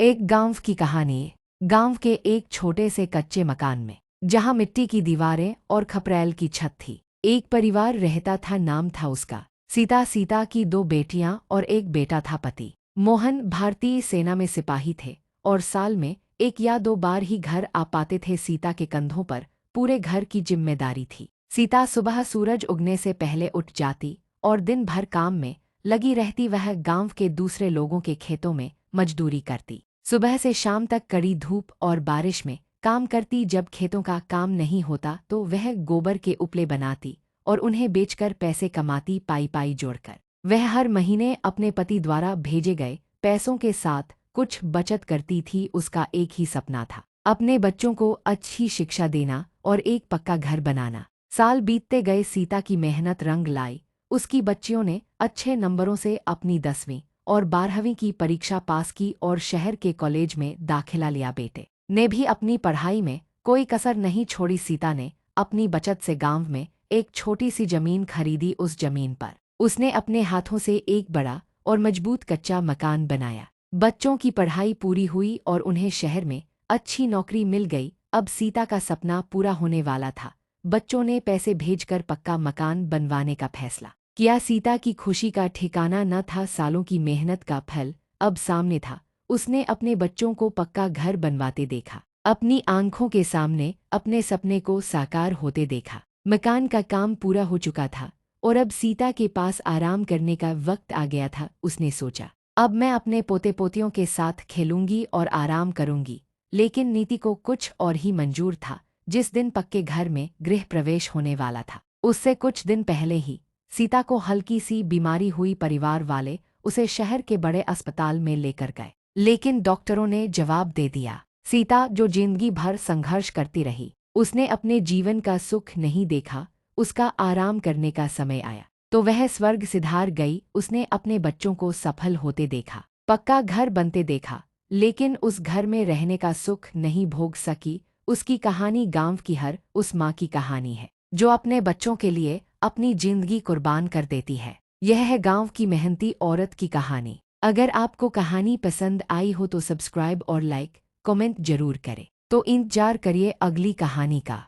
एक गांव की कहानी है। गांव के एक छोटे से कच्चे मकान में, जहां मिट्टी की दीवारें और खपरेल की छत थी, एक परिवार रहता था। नाम था उसका सीता। सीता की दो बेटियां और एक बेटा था। पति मोहन भारतीय सेना में सिपाही थे और साल में एक या दो बार ही घर आ पाते थे। सीता के कंधों पर पूरे घर की जिम्मेदारी थी। सीता सुबह सूरज उगने से पहले उठ जाती और दिन भर काम में लगी रहती। वह गांव के दूसरे लोगों के खेतों में मजदूरी करती, सुबह से शाम तक कड़ी धूप और बारिश में काम करती। जब खेतों का काम नहीं होता तो वह गोबर के उपले बनाती और उन्हें बेचकर पैसे कमाती। पाई पाई जोड़कर वह हर महीने अपने पति द्वारा भेजे गए पैसों के साथ कुछ बचत करती थी। उसका एक ही सपना था, अपने बच्चों को अच्छी शिक्षा देना और एक पक्का घर बनाना। साल बीतते गए, सीता की मेहनत रंग लाई। उसकी बच्चियों ने अच्छे नंबरों से अपनी 10वीं और 12वीं की परीक्षा पास की और शहर के कॉलेज में दाखिला लिया। बेटे ने भी अपनी पढ़ाई में कोई कसर नहीं छोड़ी। सीता ने अपनी बचत से गांव में एक छोटी सी जमीन खरीदी। उस जमीन पर उसने अपने हाथों से एक बड़ा और मजबूत कच्चा मकान बनाया। बच्चों की पढ़ाई पूरी हुई और उन्हें शहर में अच्छी नौकरी मिल गई। अब सीता का सपना पूरा होने वाला था। बच्चों ने पैसे भेजकर पक्का मकान बनवाने का फैसला किया। सीता की खुशी का ठिकाना न था। सालों की मेहनत का फल अब सामने था। उसने अपने बच्चों को पक्का घर बनवाते देखा, अपनी आंखों के सामने अपने सपने को साकार होते देखा। मकान का काम पूरा हो चुका था और अब सीता के पास आराम करने का वक्त आ गया था। उसने सोचा, अब मैं अपने पोते पोतियों के साथ खेलूंगी और आराम करूंगी। लेकिन नीति को कुछ और ही मंजूर था। जिस दिन पक्के घर में गृह प्रवेश होने वाला था, उससे कुछ दिन पहले ही सीता को हल्की सी बीमारी हुई। परिवार वाले उसे शहर के बड़े अस्पताल में लेकर गए, लेकिन डॉक्टरों ने जवाब दे दिया। सीता जो जिंदगी भर संघर्ष करती रही, उसने अपने जीवन का सुख नहीं देखा। उसका आराम करने का समय आया तो वह स्वर्ग सिधार गई। उसने अपने बच्चों को सफल होते देखा, पक्का घर बनते देखा, लेकिन उस घर में रहने का सुख नहीं भोग सकी। उसकी कहानी गांव की हर उस माँ की कहानी है जो अपने बच्चों के लिए अपनी जिंदगी कुर्बान कर देती है। यह है गांव की मेहनती औरत की कहानी। अगर आपको कहानी पसंद आई हो तो सब्सक्राइब और लाइक कमेंट जरूर करें। तो इंतजार करिए अगली कहानी का।